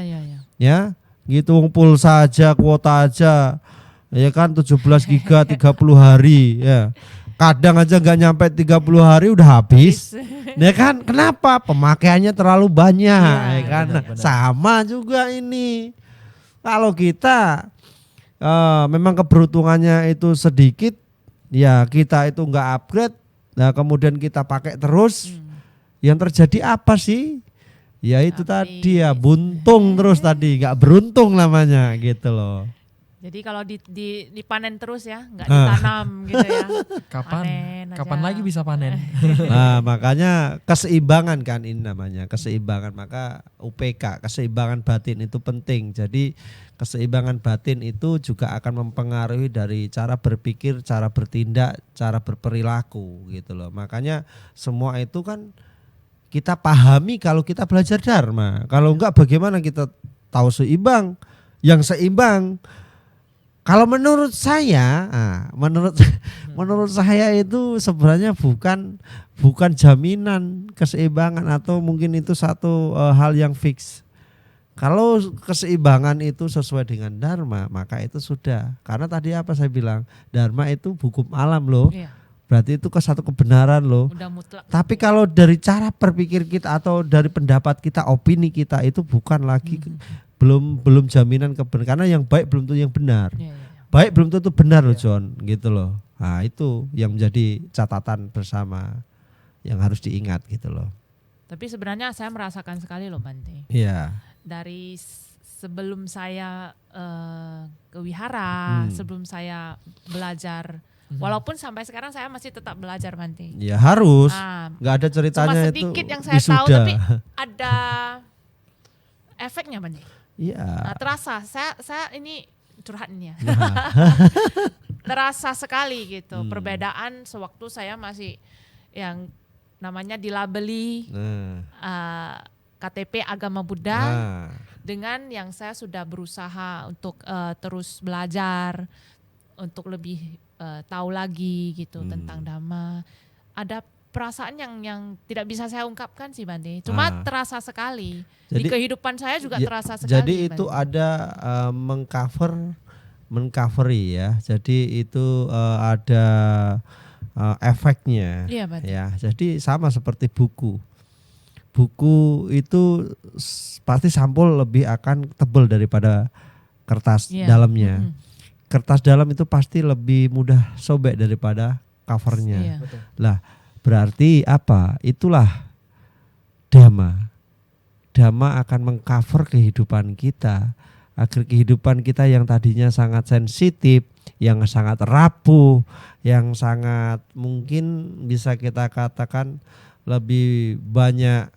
Ya, gitu. Pulsa aja, kuota aja, ya kan 17 giga 30 hari, ya. Kadang aja enggak nyampe 30 hari udah habis. Ya kan? Kenapa? Pemakaiannya terlalu banyak, ya kan? Benar. Sama juga ini. Kalau kita memang keberuntungannya itu sedikit, ya kita itu nggak upgrade, nah kemudian kita pakai terus, yang terjadi apa sih? Ya itu Habis. tadi ya buntung terus tadi, nggak beruntung namanya gitu loh. Jadi kalau dipanen terus ya, nggak ditanam gitu ya. Panen Kapan aja. lagi bisa panen? Nah makanya keseimbangan kan ini namanya keseimbangan, maka UPK keseimbangan batin itu penting. Jadi keseimbangan batin itu juga akan mempengaruhi dari cara berpikir, cara bertindak, cara berperilaku gitu loh. Makanya semua itu kan kita pahami kalau kita belajar Dharma. Kalau enggak bagaimana kita tahu seimbang? Yang seimbang kalau menurut saya, menurut saya itu sebenarnya bukan jaminan keseimbangan atau mungkin itu satu hal yang fix. Kalau keseimbangan itu sesuai dengan Dharma, maka itu sudah. Karena tadi apa saya bilang, Dharma itu hukum alam loh. Iya, Berarti itu satu kebenaran loh. udah mutlak. Tapi kalau dari cara berpikir kita atau dari pendapat kita, opini kita itu bukan lagi belum jaminan kebenaran, karena yang baik belum tentu yang benar. Iya, iya. Baik belum tentu benar loh John, gitu loh. Nah itu yang menjadi catatan bersama yang harus diingat gitu loh. Tapi sebenarnya saya merasakan sekali loh Bante. Iya. Dari sebelum saya ke wihara, sebelum saya belajar, walaupun sampai sekarang saya masih tetap belajar Bante. Ya harus. Nah, Nggak ada ceritanya cuma itu sedikit yang saya tahu, wisuda. tapi ada efeknya Bante. Iya. Nah, terasa saya ini curhat ini ya. Nah, Terasa sekali gitu perbedaan sewaktu saya masih yang namanya dilabeli KTP agama Buddha nah. dengan yang saya sudah berusaha untuk terus belajar untuk lebih tahu lagi gitu tentang Dhamma. Ada perasaan yang tidak bisa saya ungkapkan sih Bante. Cuma terasa sekali. Di kehidupan saya juga terasa sekali. Jadi itu Bante. ada mengcovery ya. Jadi itu ada efeknya. Iya, Bante. Ya. Jadi sama seperti buku. Buku itu pasti sampul lebih akan tebal daripada kertas dalamnya. Kertas dalam itu pasti lebih mudah sobek daripada covernya. Iya. Lah, berarti apa? Itulah Dhamma. Dhamma akan mengcover kehidupan kita agar kehidupan kita yang tadinya sangat sensitif, yang sangat rapuh, yang sangat mungkin bisa kita katakan lebih banyak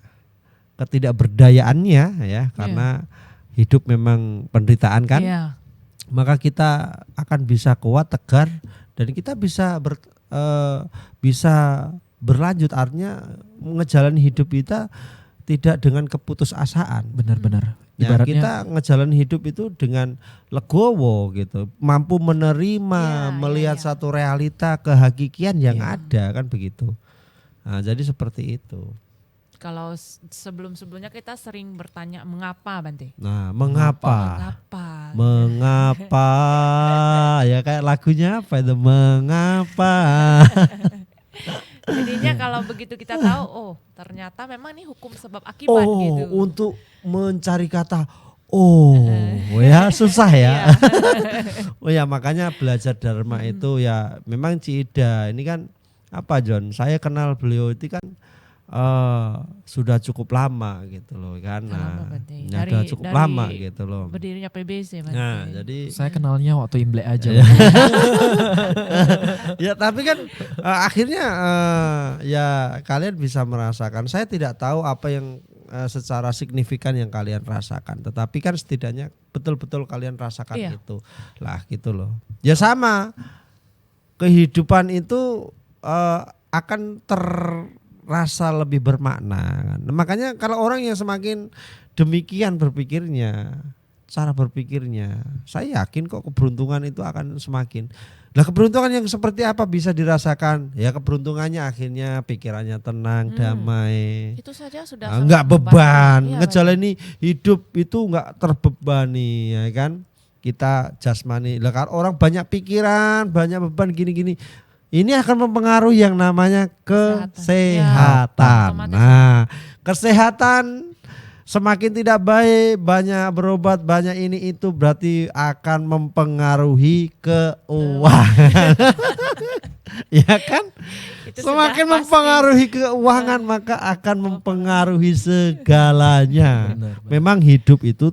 ketidakberdayaannya ya, karena hidup memang penderitaan kan. Iya. Maka kita akan bisa kuat, tegar, dan kita bisa berlanjut, artinya menjalani hidup kita tidak dengan keputusasaan. Benar-benar. Ya, Ibaratnya kita ngejalan hidup itu dengan legowo gitu, mampu menerima, melihat satu realita kehakikian yang ada kan begitu. Nah, jadi seperti itu. Kalau sebelum-sebelumnya kita sering bertanya mengapa Bante? Nah, mengapa? Mengapa? Ya kayak lagunya apa itu? Mengapa? Jadinya kalau begitu kita tahu, oh ternyata memang ini hukum sebab akibat gitu. Untuk mencari kata ya susah ya. Oh ya, makanya belajar Dharma itu ya memang Cida. Ini kan apa John? Saya kenal beliau itu kan sudah cukup lama gitu loh kan. Nah, sudah cukup lama gitu loh. Berdirinya PBC Bante. Nah, jadi saya kenalnya waktu Imlek aja. ya tapi kan akhirnya ya kalian bisa merasakan. Saya tidak tahu apa yang secara signifikan yang kalian rasakan, tetapi kan setidaknya betul-betul kalian rasakan itu lah gitu loh. Ya sama, kehidupan itu akan terasa lebih bermakna kan. Makanya kalau orang yang semakin demikian berpikirnya, cara berpikirnya, saya yakin kok keberuntungan itu akan semakin. Nah, keberuntungan yang seperti apa bisa dirasakan? Ya keberuntungannya akhirnya pikirannya tenang, damai. Itu saja sudah enggak beban, iya, ngejalani hidup itu enggak terbebani ya kan. Kita jasmani. Lah kan orang banyak pikiran, banyak beban gini-gini. Ini akan mempengaruhi yang namanya kesehatan. Ya, Nah, kesehatan Semakin tidak baik, banyak berobat, banyak ini itu berarti akan mempengaruhi keuangan. Ya kan? Itu Semakin sudah mempengaruhi keuangan maka akan mempengaruhi segalanya. Benar. Memang hidup itu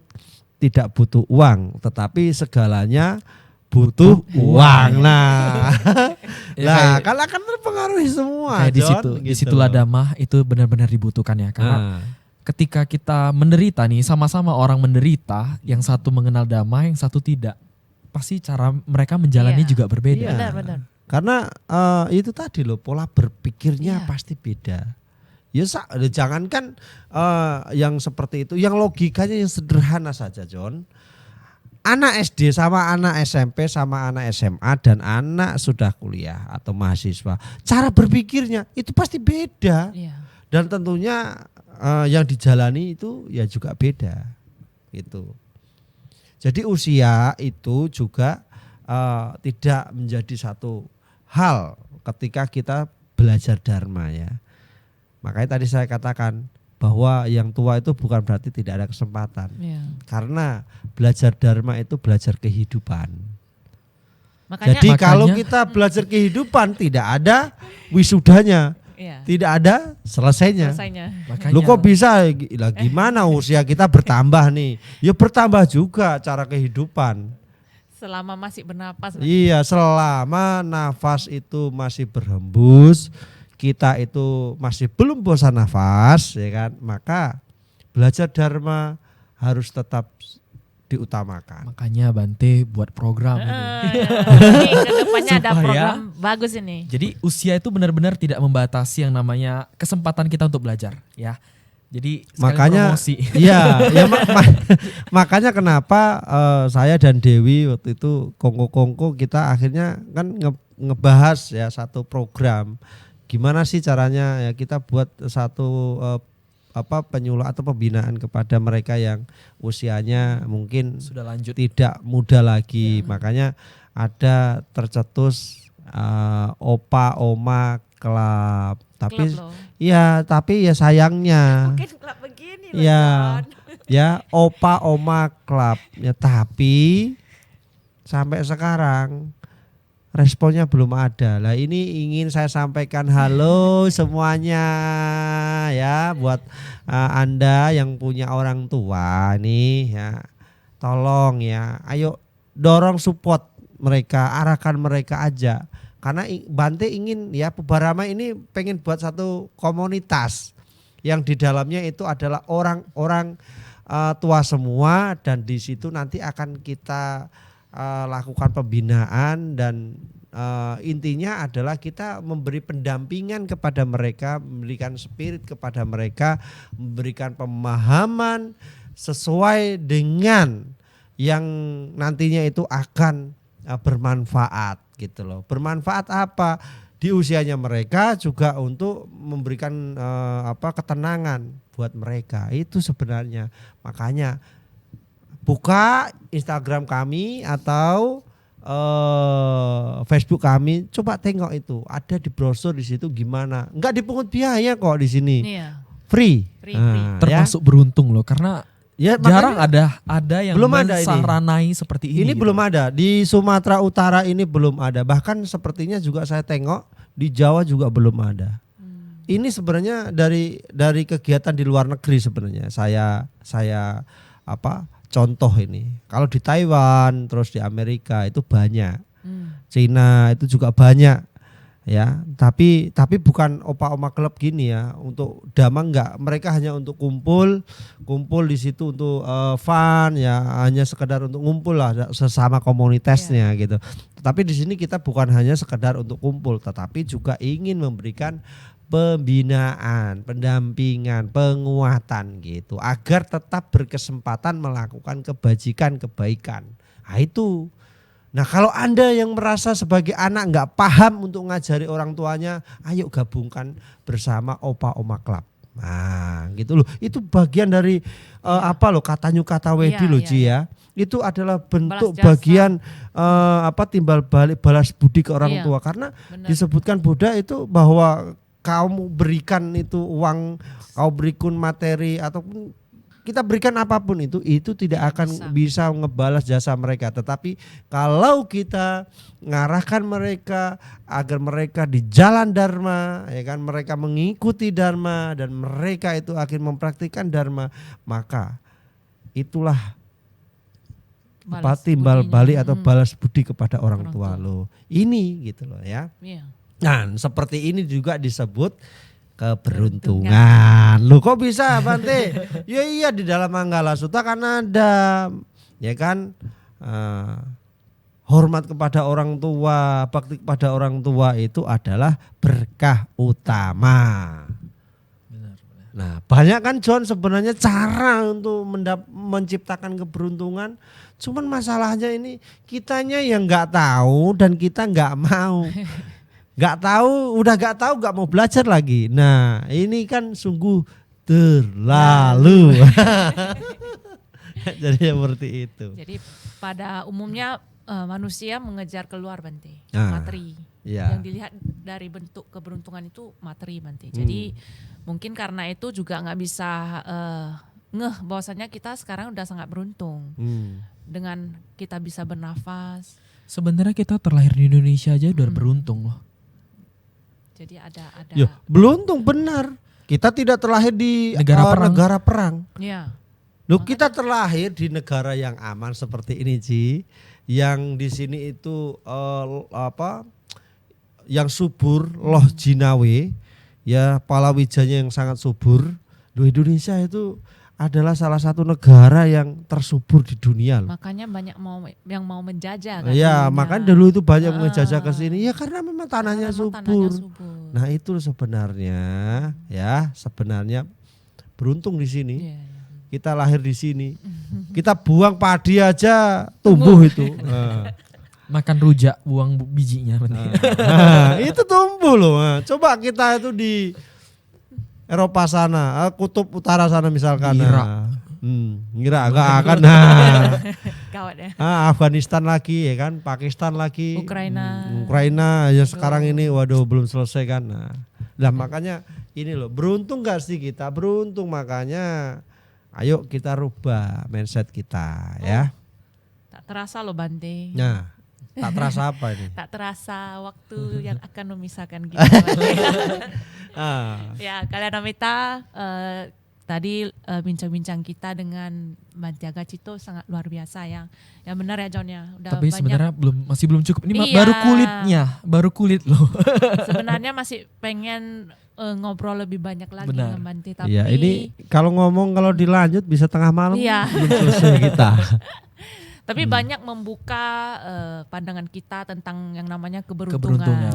tidak butuh uang, tetapi segalanya butuh uang. Nah, Ya, kalau akan terpengaruhi semua. kayak di John, situ, gitu disitulah loh. damah itu benar-benar dibutuhkan ya. Karena Ah, ketika kita menderita nih, sama-sama orang menderita, yang satu mengenal damai, yang satu tidak. Pasti cara mereka menjalani Iya. juga berbeda. Iya. Benar-benar. karena itu tadi loh, pola berpikirnya Iya. pasti beda. Ya jangankan yang seperti itu, yang logikanya yang sederhana saja, John. Anak SD sama anak SMP sama anak SMA dan anak sudah kuliah atau mahasiswa, cara berpikirnya itu pasti beda. Iya. Dan tentunya yang dijalani itu ya juga beda gitu. Jadi usia itu juga tidak menjadi satu hal ketika kita belajar dharma ya. Makanya tadi saya katakan bahwa yang tua itu bukan berarti tidak ada kesempatan. Iya. Karena belajar dharma itu belajar kehidupan. Makanya Jadi kalau Makanya- kita belajar kehidupan tidak ada wisudanya, iya. tidak ada selesainya. Selesainya. Makanya Lu kok bisa lah, gimana usia kita bertambah nih? Ya bertambah juga cara kehidupan. Selama masih bernapas. Iya, selama nafas itu masih berhembus, kita itu masih belum bosan nafas, ya kan? Maka belajar dharma harus tetap diutamakan. Makanya Bante buat program ini. Ini kedepannya ada Supaya- program bagus ini. Jadi usia itu benar-benar tidak membatasi yang namanya kesempatan kita untuk belajar ya. Jadi sekalian Makanya promosi. iya, ya makanya kenapa saya dan Dewi waktu itu kongko-kongko kita akhirnya kan ngebahas ya satu program. Gimana sih caranya ya kita buat satu penyuluh atau pembinaan kepada mereka yang usianya mungkin Sudah lanjut. tidak muda lagi. Makanya ada tercetus opa oma klub. Tapi Klub loh. ya tapi ya sayangnya Mungkin klub begini loh. ya John. ya opa oma klub ya, tapi sampai sekarang responnya belum ada. Lah ini ingin saya sampaikan halo semuanya ya buat Anda yang punya orang tua nih ya. Tolong ya, ayo dorong support mereka, arahkan mereka aja. Karena Bante ingin ya Pubarama ini pengen buat satu komunitas yang di dalamnya itu adalah orang-orang tua semua, dan di situ nanti akan kita lakukan pembinaan dan intinya adalah kita memberi pendampingan kepada mereka, memberikan spirit kepada mereka, memberikan pemahaman sesuai dengan yang nantinya itu akan bermanfaat gitu loh. Bermanfaat apa? Di usianya mereka juga untuk memberikan ketenangan buat mereka. Itu sebenarnya. Makanya buka Instagram kami atau Facebook kami, coba tengok itu. Ada di brosur di situ gimana. Enggak dipungut biaya kok di sini. Iya. Free. Free. Termasuk beruntung loh karena ya, jarang makanya ada yang belum ada ini. mensaranai seperti ini. ini gitu. belum ada. Di Sumatera Utara ini belum ada. Bahkan sepertinya juga saya tengok di Jawa juga belum ada. Ini sebenarnya dari kegiatan di luar negeri sebenarnya. Saya contoh ini. Kalau di Taiwan, terus di Amerika itu banyak. Cina itu juga banyak. Ya, tapi bukan opa-oma klub gini ya. Untuk dhamma enggak, mereka hanya untuk kumpul di situ untuk fun ya, hanya sekedar untuk ngumpul lah sesama komunitasnya gitu. Tetapi di sini kita bukan hanya sekedar untuk kumpul, tetapi juga ingin memberikan pembinaan, pendampingan, penguatan gitu agar tetap berkesempatan melakukan kebaikan. Nah itu. Nah kalau Anda yang merasa sebagai anak nggak paham untuk ngajari orang tuanya, ayo gabungkan bersama Opa Oma Club. Nah gitu loh, itu bagian dari kata nyukata wedi loh Ci ya. Itu adalah bentuk Balas jasa. bagian timbal balik balas budi ke orang tua. Karena Benar. disebutkan Buddha itu bahwa kamu berikan itu uang, kau berikan materi ataupun kita berikan apapun itu tidak akan bisa ngebalas jasa mereka. Tetapi kalau kita ngarahkan mereka agar mereka di jalan dharma, ya kan, mereka mengikuti dharma dan mereka itu akhirnya mempraktikkan dharma, maka itulah timbal balik atau balas budi kepada orang tua lo. Ini gitu loh ya. Nah, seperti ini juga disebut keberuntungan. Loh kok bisa Bante? Ya iya, di dalam Manggala Sutta kan ada, ya kan, hormat kepada orang tua, bakti kepada orang tua itu adalah berkah utama. Nah, banyak kan John sebenarnya cara untuk menciptakan keberuntungan. Cuman masalahnya ini kitanya yang nggak tahu dan kita nggak mau. Udah gak tahu, gak mau belajar lagi. Nah, ini kan sungguh terlalu. Jadi seperti itu. Jadi pada umumnya manusia mengejar keluar Bante, materi. Iya. Yang dilihat dari bentuk keberuntungan itu materi Bante. Jadi mungkin karena itu juga nggak bisa ngeh bahwasanya kita sekarang udah sangat beruntung dengan kita bisa bernafas. Sebenarnya kita terlahir di Indonesia aja udah beruntung loh. Jadi ada. Ya, beruntung benar. Kita tidak terlahir di negara perang. Ya. Loh, kita terlahir di negara yang aman seperti ini, Ji. Yang di sini itu yang subur, loh jinawe, ya palawijanya yang sangat subur. Loh, Indonesia itu adalah salah satu negara yang tersubur di dunia loh. Makanya banyak yang mau menjajah kan. Iya, makanya dulu itu banyak menjajah ke sini. Ya karena memang tanahnya subur. Nah, itu sebenarnya beruntung di sini. Yeah. Kita lahir di sini. Kita buang padi aja tumbuh itu. Makan rujak, buang bijinya. Itu tumbuh loh. Nah, coba kita itu di Eropa sana, kutub utara sana misalkan. Ngira agak akan. Gawat ya. Afghanistan lagi ya kan, Pakistan lagi, Ukraina ya sekarang ini waduh belum selesai kan. Nah, makanya ini loh, beruntung gak sih kita? Beruntung, makanya ayo kita rubah mindset kita ya. Tak terasa loh Bante. Nah, tak terasa apa ini? Tak terasa waktu yang akan memisahkan kita. Ya, kalian Amita, tadi bincang-bincang kita dengan Bante Agachito sangat luar biasa ya. Yang benar ya John ya. Tapi sebenarnya masih belum cukup. Ini baru kulit loh. Sebenarnya masih pengen ngobrol lebih banyak lagi dengan Bante. Tapi ya, ini kalau dilanjut bisa tengah malam. Iya. Belum selesai kita. Tapi banyak membuka pandangan kita tentang yang namanya keberuntungan.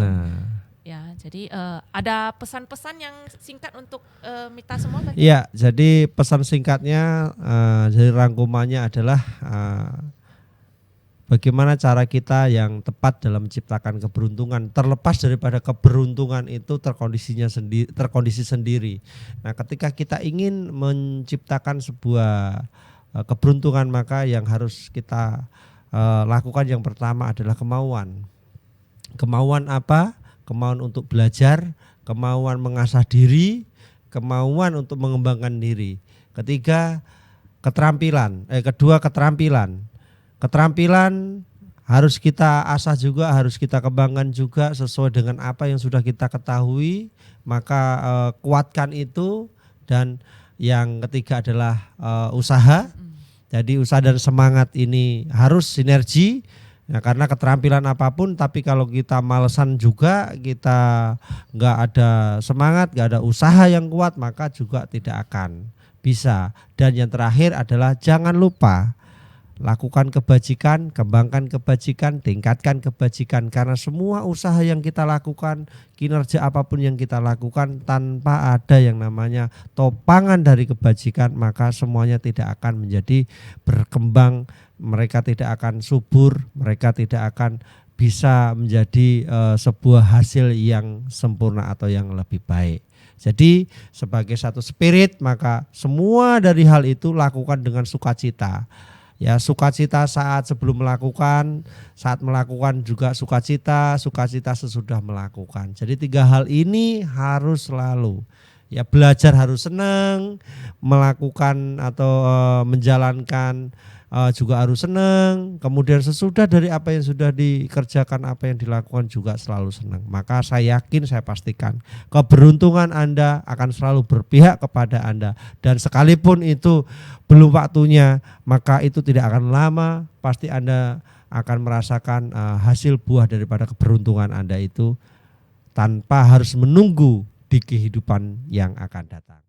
Ya, jadi ada pesan-pesan yang singkat untuk Mita semua Bante? Iya, jadi pesan singkatnya dari rangkumannya adalah bagaimana cara kita yang tepat dalam menciptakan keberuntungan. Terlepas daripada keberuntungan itu terkondisi sendiri. Nah, ketika kita ingin menciptakan sebuah keberuntungan, maka yang harus kita lakukan yang pertama adalah kemauan. Kemauan apa? Kemauan untuk belajar, kemauan mengasah diri, kemauan untuk mengembangkan diri. Kedua keterampilan. Keterampilan harus kita asah juga, harus kita kembangkan juga sesuai dengan apa yang sudah kita ketahui. Maka kuatkan itu. Dan yang ketiga adalah usaha. Jadi usaha dan semangat ini harus sinergi. Ya, karena keterampilan apapun, tapi kalau kita malesan juga, kita nggak ada semangat, nggak ada usaha yang kuat, maka juga tidak akan bisa. Dan yang terakhir adalah jangan lupa lakukan kebajikan, kembangkan kebajikan, tingkatkan kebajikan. Karena semua usaha yang kita lakukan, kinerja apapun yang kita lakukan, tanpa ada yang namanya topangan dari kebajikan, maka semuanya tidak akan menjadi berkembang. Mereka tidak akan subur, mereka tidak akan bisa menjadi sebuah hasil yang sempurna atau yang lebih baik. Jadi sebagai satu spirit, maka semua dari hal itu lakukan dengan sukacita. Ya, sukacita saat sebelum melakukan, saat melakukan juga sukacita, sukacita sesudah melakukan. Jadi 3 hal ini harus selalu Ya belajar harus senang, melakukan atau menjalankan juga harus senang. Kemudian sesudah dari apa yang sudah dikerjakan, apa yang dilakukan juga selalu senang. Maka saya yakin, saya pastikan keberuntungan Anda akan selalu berpihak kepada Anda. Dan sekalipun itu belum waktunya, maka itu tidak akan lama. Pasti Anda akan merasakan hasil buah daripada keberuntungan Anda itu tanpa harus menunggu di kehidupan yang akan datang.